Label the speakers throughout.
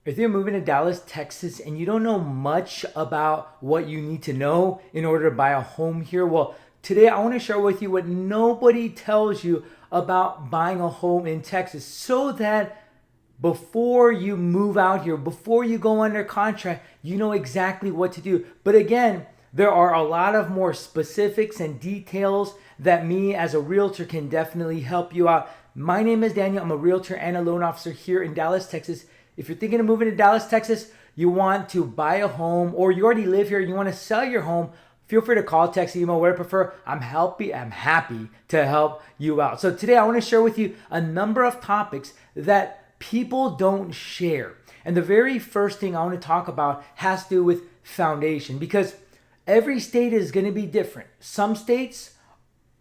Speaker 1: If you're moving to Dallas, Texas, and you don't know much about what you need to know in order to buy a home here, well, today I want to share with you what nobody tells you about buying a home in Texas so that before you move out here, before you go under contract, you know exactly what to do. But again, there are a lot of more specifics and details that me as a realtor can definitely help you out. My name is Daniel. I'm a realtor and a loan officer here in Dallas, Texas. If you're thinking of moving to Dallas, Texas, you want to buy a home, or you already live here and you want to sell your home, feel free to call, text, email, whatever you prefer. I'm happy to help you out. So today I want to share with you a number of topics that people don't share. And the very first thing I want to talk about has to do with foundation, because every state is going to be different. Some states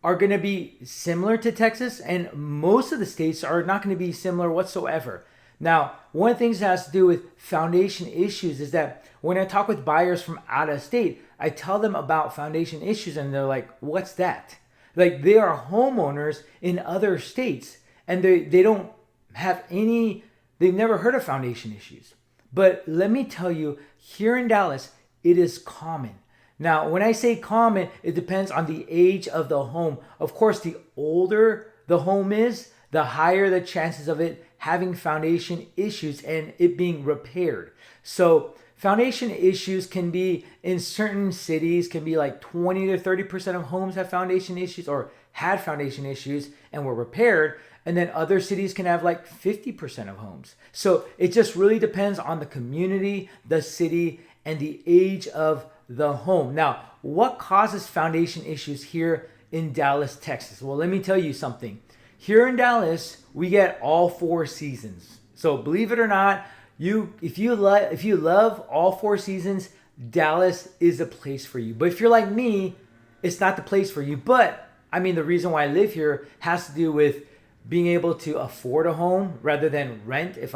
Speaker 1: are going to be similar to Texas, and most of the states are not going to be similar whatsoever. Now, one of the things that has to do with foundation issues is that when I talk with buyers from out of state, I tell them about foundation issues and they're like, what's that? Like, they are homeowners in other states and they don't have they've never heard of foundation issues. But let me tell you, here in Dallas, it is common. Now, when I say common, it depends on the age of the home. Of course, the older the home is, the higher the chances of it having foundation issues and it being repaired. So foundation issues can be in certain cities, can be like 20 to 30% of homes have foundation issues or had foundation issues and were repaired. And then other cities can have like 50% of homes. So it just really depends on the community, the city, and the age of the home. Now, what causes foundation issues here in Dallas, Texas? Well, let me tell you something. Here in Dallas, we get all 4 seasons. So believe it or not, if you love all 4 seasons, Dallas is a place for you. But if you're like me, it's not the place for you. But I mean, the reason why I live here has to do with being able to afford a home rather than rent. Because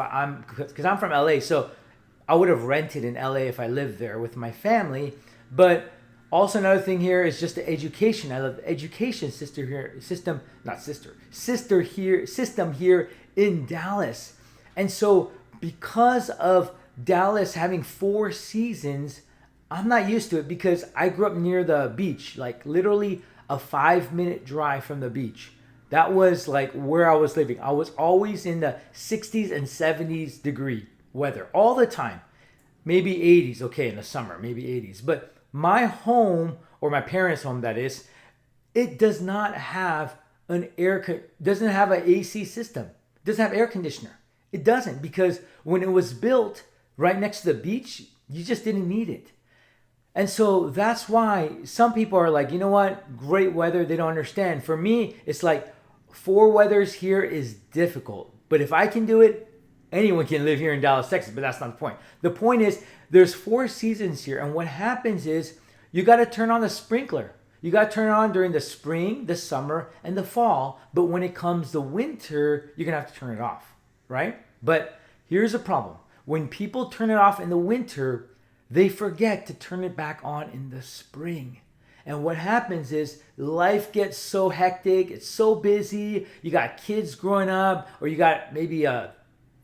Speaker 1: I'm from LA, so I would have rented in LA if I lived there with my family. But also another thing here is just the education. I love the education system here in Dallas. And so because of Dallas having 4 seasons, I'm not used to it because I grew up near the beach, like literally a 5-minute drive from the beach. That was like where I was living. I was always in the 60s and 70s degree weather all the time. Maybe 80s, okay, in the summer, maybe 80s. But my home, or my parents' home that is, it does not have doesn't have an AC system. It doesn't have air conditioner. It doesn't, because when it was built right next to the beach, you just didn't need it. And so that's why some people are like, you know what, great weather, they don't understand. For me, it's like 4 weathers here is difficult. But if I can do it, anyone can live here in Dallas, Texas, but that's not the point. The point is there's 4 seasons here. And what happens is you got to turn on the sprinkler. You got to turn it on during the spring, the summer, and the fall. But when it comes to winter, you're going to have to turn it off, right? But here's the problem. When people turn it off in the winter, they forget to turn it back on in the spring. And what happens is life gets so hectic. It's so busy. You got kids growing up, or you got maybe a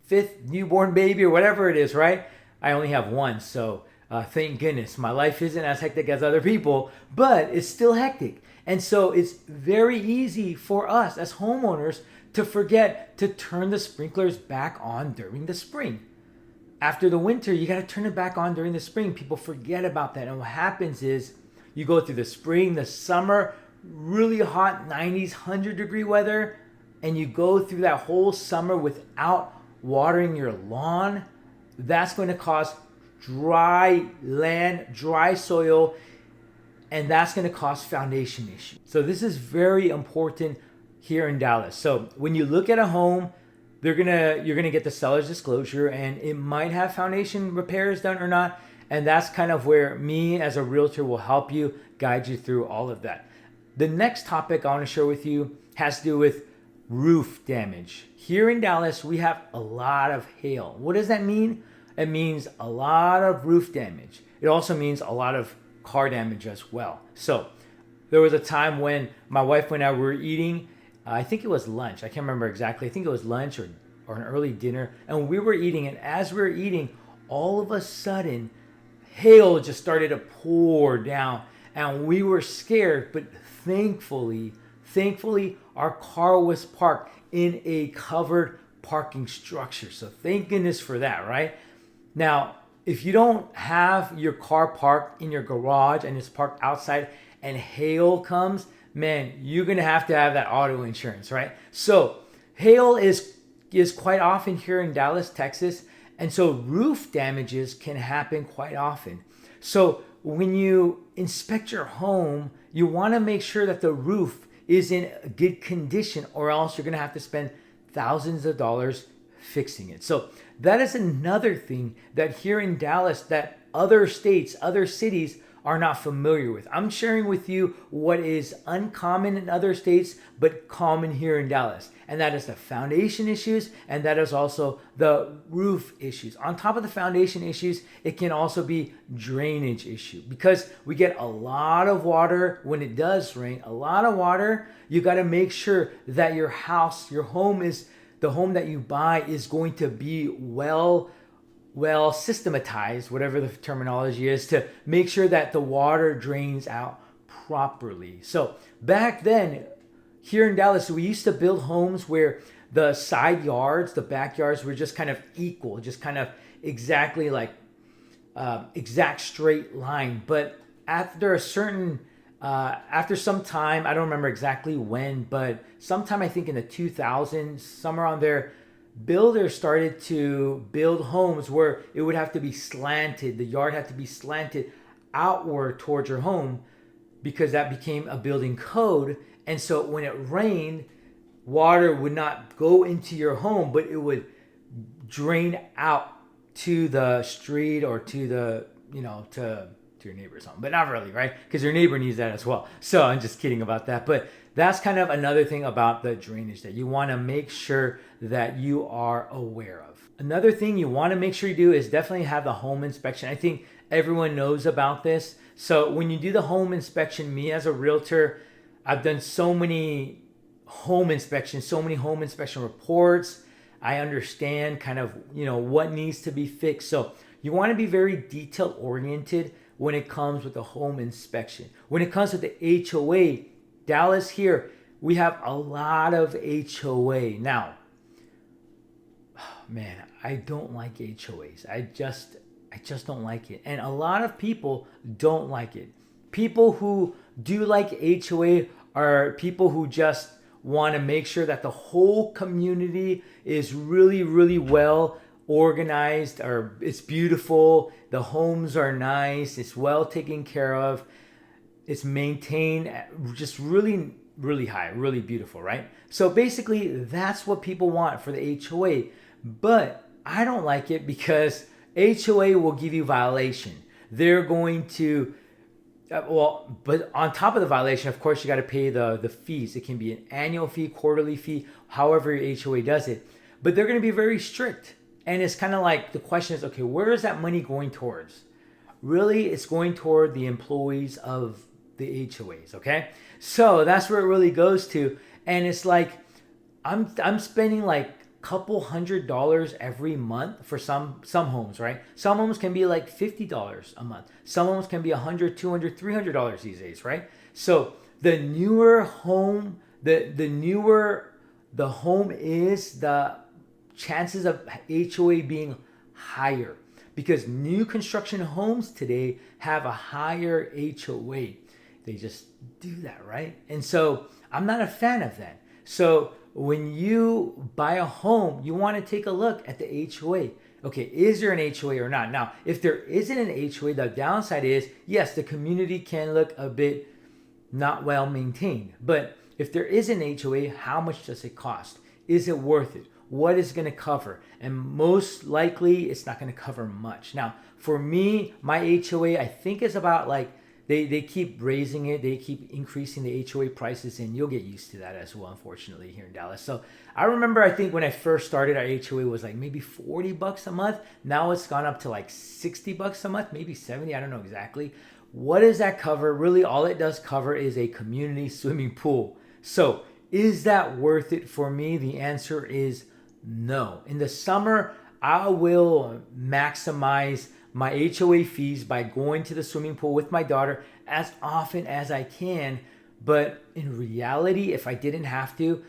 Speaker 1: 5th newborn baby or whatever it is, right? I only have one, so thank goodness. My life isn't as hectic as other people, but it's still hectic. And so it's very easy for us as homeowners to forget to turn the sprinklers back on during the spring. After the winter, you got to turn it back on during the spring. People forget about that. And what happens is you go through the spring, the summer, really hot 90s, 100-degree weather, and you go through that whole summer without watering your lawn. That's going to cause dry land, dry soil, and that's going to cause foundation issues. So this is very important here in Dallas. So when you look at a home, you're gonna get the seller's disclosure, and it might have foundation repairs done or not. And that's kind of where me as a realtor will help you, guide you through all of that. The next topic I want to share with you has to do with roof damage. Here in Dallas, we have a lot of hail. What does that mean? It means a lot of roof damage. It also means a lot of car damage as well. So there was a time when my wife and I were eating, I think it was lunch. I can't remember exactly. I think it was lunch or or an early dinner, and we were eating, and as we were eating, all of a sudden, hail just started to pour down, and we were scared, but thankfully, our car was parked in a covered parking structure. So thank goodness for that, right? Now, if you don't have your car parked in your garage and it's parked outside and hail comes, man, you're gonna have to have that auto insurance, right? So hail is quite often here in Dallas, Texas, and so roof damages can happen quite often. So when you inspect your home, you want to make sure that the roof is in good condition, or else you're gonna have to spend thousands of dollars fixing it. So that is another thing that here in Dallas that other states, other cities are not familiar with. I'm sharing with you what is uncommon in other states, but common here in Dallas. And that is the foundation issues, and that is also the roof issues. On top of the foundation issues, it can also be drainage issue, because we get a lot of water when it does rain, a lot of water. You got to make sure that your house, your home is, the home that you buy is going to be well systematized, whatever the terminology is, to make sure that the water drains out properly. So back then, here in Dallas, we used to build homes where the side yards, the backyards were just kind of equal, just kind of exactly like exact straight line. But after some time, I don't remember exactly when, but sometime I think in the 2000s, somewhere on there, builders started to build homes where it would have to be slanted. The yard had to be slanted outward towards your home, because that became a building code. And so when it rained, water would not go into your home, but it would drain out to the street or to the, to your neighbor's home. But not really, right? Because your neighbor needs that as well. So I'm just kidding about that. But that's kind of another thing about the drainage that you want to make sure that you are aware of. Another thing you want to make sure you do is definitely have the home inspection. I think everyone knows about this. So when you do the home inspection, me as a realtor, I've done so many home inspections, so many home inspection reports. I understand kind of, what needs to be fixed. So you want to be very detail oriented when it comes with the home inspection. When it comes with the HOA, Dallas here, we have a lot of HOA. Now, man, I don't like HOAs. I just don't like it. And a lot of people don't like it. People who do like HOA are people who just want to make sure that the whole community is really, really well organized, or it's beautiful, the homes are nice, it's well taken care of, it's maintained just really, really high, really beautiful, right? So basically that's what people want for the HOA. But I don't like it because HOA will give you violation. They're going to but on top of the violation, of course, you got to pay the fees. It can be an annual fee, quarterly fee, however your HOA does it. But they're going to be very strict. And it's kind of like the question is, okay, where is that money going towards? Really, it's going toward the employees of the HOAs, okay? So that's where it really goes to. And it's like, I'm spending like couple $100 every month for some homes, right? Some homes can be like $50 a month. Some homes can be $100, $200, $300 these days, right? So the newer home, the newer the home is, the chances of HOA being higher, because new construction homes today have a higher HOA. They just do that, right? And so I'm not a fan of that. So when you buy a home, you want to take a look at the HOA. Okay, is there an HOA or not? Now, if there isn't an HOA, the downside is, yes, the community can look a bit not well maintained. But if there is an HOA, how much does it cost? Is it worth it? What is going to cover? And most likely, it's not going to cover much. Now, for me, my HOA, I think is about like, They keep raising it. They keep increasing the HOA prices, and you'll get used to that as well, unfortunately, here in Dallas. So I remember, I think when I first started, our HOA was like maybe $40 a month. Now it's gone up to like $60 a month, maybe 70. I don't know exactly. What does that cover? Really, all it does cover is a community swimming pool. So is that worth it for me? The answer is No. In the summer, I will maximize my HOA fees by going to the swimming pool with my daughter as often as I can. But in reality, if I didn't have to,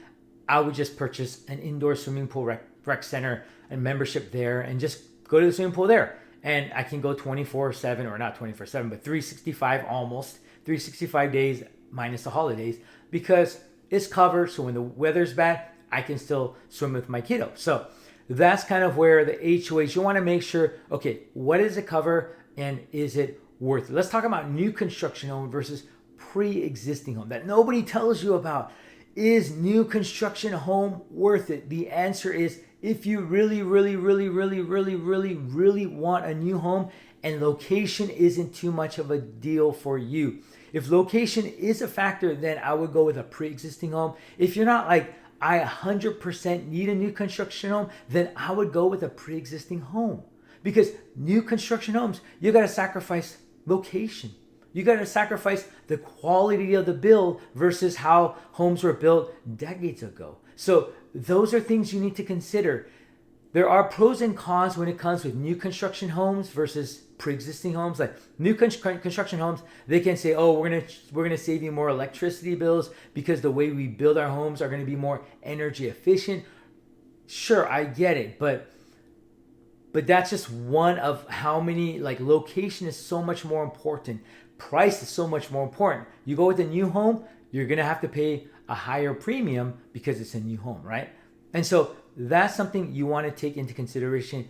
Speaker 1: I would just purchase an indoor swimming pool rec center and membership there and just go to the swimming pool there. And I can go 24/7, or not 24/7, but 365, almost 365 days minus the holidays, because it's covered. So when the weather's bad, I can still swim with my kiddo. So that's kind of where the HOAs, you want to make sure, okay, what does it cover and is it worth it? Let's talk about new construction home versus pre-existing home that nobody tells you about. Is new construction home worth it? The answer is, if you really want a new home and location isn't too much of a deal for you. If location is a factor, then I would go with a pre-existing home. If you're not like, I 100% need a new construction home, then I would go with a pre-existing home. Because new construction homes, you got to sacrifice location. You got to sacrifice the quality of the build versus how homes were built decades ago. So those are things you need to consider. There are pros and cons when it comes with new construction homes versus pre-existing homes. Like new construction homes, they can say, "Oh, we're gonna save you more electricity bills because the way we build our homes are going to be more energy efficient." Sure, I get it, but that's just one of how many. Like, location is so much more important. Price is so much more important. You go with a new home, you're gonna have to pay a higher premium because it's a new home, right? And so that's something you want to take into consideration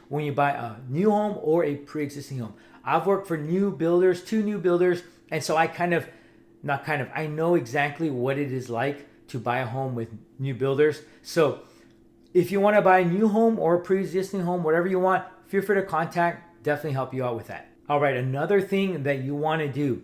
Speaker 1: when you buy a new home or a pre-existing home. I've worked for two new builders, and so I know exactly what it is like to buy a home with new builders. So if you want to buy a new home or a pre-existing home, whatever you want, feel free to contact. Definitely help you out with that. All right, another thing that you want to do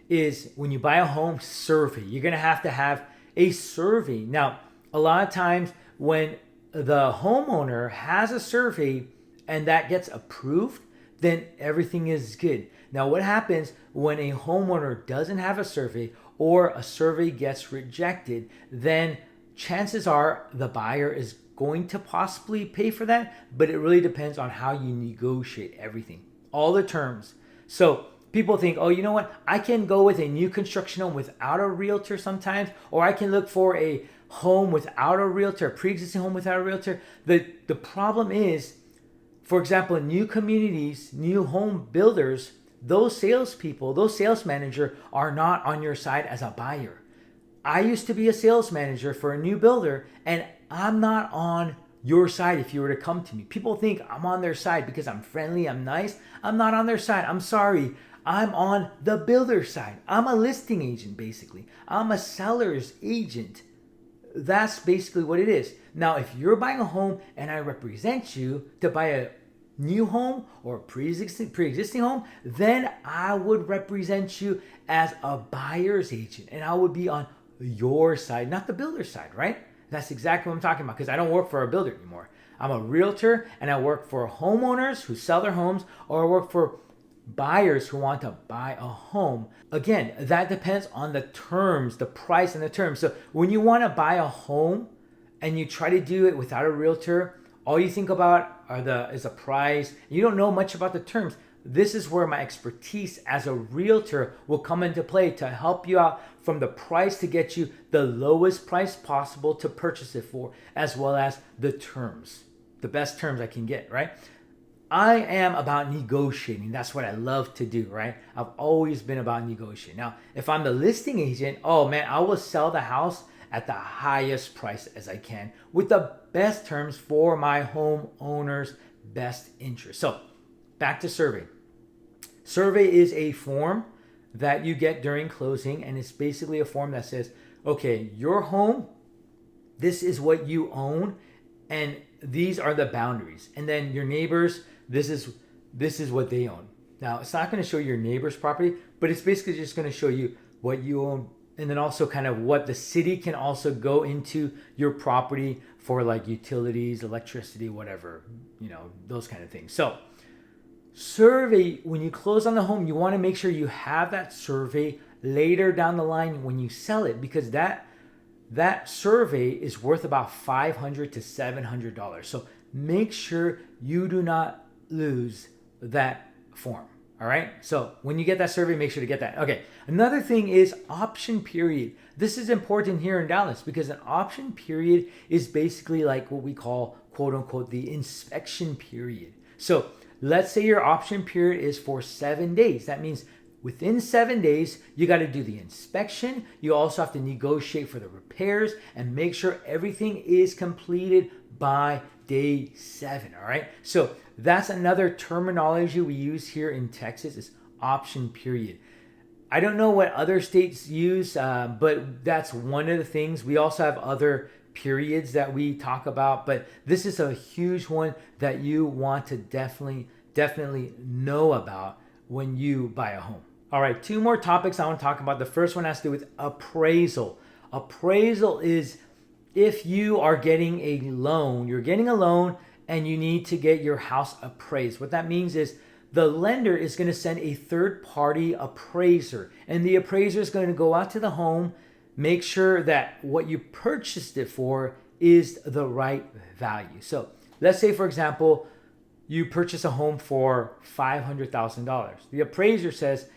Speaker 1: is when you buy a home, survey. You're going to have a survey. Now, a lot of times when the homeowner has a survey and that gets approved, then everything is good. Now, what happens when a homeowner doesn't have a survey or a survey gets rejected? Then chances are the buyer is going to possibly pay for that, but it really depends on how you negotiate everything, all the terms. So people think, oh, you know what? I can go with a new construction home without a realtor sometimes, or I can look for a home without a realtor, a pre-existing home without a realtor. The problem is, for example, in new communities, new home builders, those salespeople, those sales manager are not on your side as a buyer. I used to be a sales manager for a new builder, and I'm not on your side if you were to come to me. People think I'm on their side because I'm friendly, I'm nice. I'm not on their side. I'm sorry. I'm on the builder side. I'm a listing agent, basically. I'm a seller's agent. That's basically what it is. Now, if you're buying a home and I represent you to buy a new home or a pre-existing home, then I would represent you as a buyer's agent, and I would be on your side, not the builder side, right? That's exactly what I'm talking about, because I don't work for a builder anymore. I'm a realtor, and I work for homeowners who sell their homes, or I work for buyers who want to buy a home. Again, that depends on the terms, the price and the terms. So when you want to buy a home and you try to do it without a realtor, all you think about is the price. You don't know much about the terms. This is where my expertise as a realtor will come into play to help you out from the price to get you the lowest price possible to purchase it for, as well as the terms, the best terms I can get, right? I am about negotiating. That's what I love to do, right? I've always been about negotiating. Now, if I'm the listing agent, oh man, I will sell the house at the highest price as I can with the best terms for my homeowner's best interest. So back to survey. Survey is a form that you get during closing, and it's basically a form that says, okay, your home, this is what you own, and these are the boundaries. And then your neighbors, this is what they own. Now, it's not going to show your neighbor's property, but it's basically just going to show you what you own, and then also kind of what the city can also go into your property for, like utilities, electricity, whatever, those kind of things. So survey, when you close on the home, you want to make sure you have that survey later down the line when you sell it, because that survey is worth about $500 to $700. So make sure you do not lose that form. All right. So when you get that survey, make sure to get that. Okay. Another thing is option period. This is important here in Dallas because an option period is basically like what we call, quote unquote, the inspection period. So let's say your option period is for 7 days. That means within 7 days, you got to do the inspection. You also have to negotiate for the repairs and make sure everything is completed by day 7. All right. So that's another terminology we use here in Texas is option period. I don't know what other states use, but that's one of the things. We also have other periods that we talk about, but this is a huge one that you want to definitely know about when you buy a home. All right, 2 more topics I want to talk about. The first one has to do with appraisal. Appraisal is if you are getting a loan, you're getting a loan and you need to get your house appraised. What that means is the lender is going to send a third-party appraiser, and the appraiser is going to go out to the home, make sure that what you purchased it for is the right value. So let's say, for example, you purchase a home for $500,000. The appraiser says,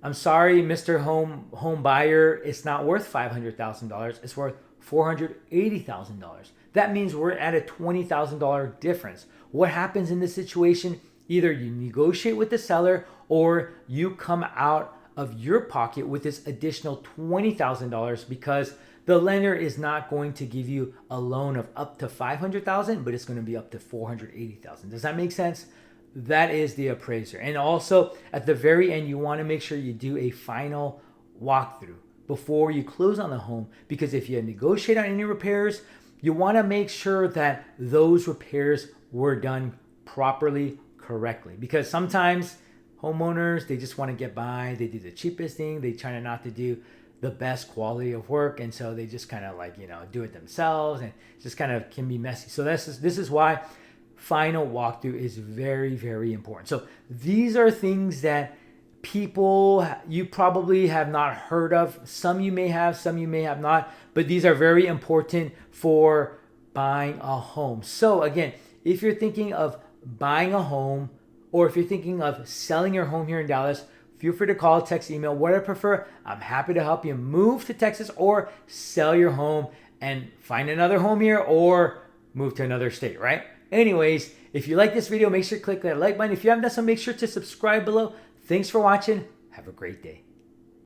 Speaker 1: I'm sorry, Mr. Home buyer, it's not worth $500,000. It's worth $480,000. That means we're at a $20,000 difference. What happens in this situation? Either you negotiate with the seller or you come out of your pocket with this additional $20,000 because the lender is not going to give you a loan of up to $500,000, but it's going to be up to $480,000. Does that make sense? That is the appraiser. And also at the very end, you want to make sure you do a final walkthrough before you close on the home, because if you negotiate on any repairs, you want to make sure that those repairs were done properly, correctly, because sometimes homeowners, they just want to get by. They do the cheapest thing. They try not to do the best quality of work. And so they just kind of like, do it themselves, and it just kind of can be messy. So this is why final walkthrough is very, very important. So these are things that people you probably have not heard of. Some you may have, some you may have not, but these are very important for buying a home. So again, if you're thinking of buying a home, or if you're thinking of selling your home here in Dallas, feel free to call, text, email, what I prefer. I'm happy to help you move to Texas or sell your home and find another home here or move to another state, right? Anyways, if you like this video, make sure to click that like button. If you haven't done so, make sure to subscribe below. Thanks for watching. Have a great day.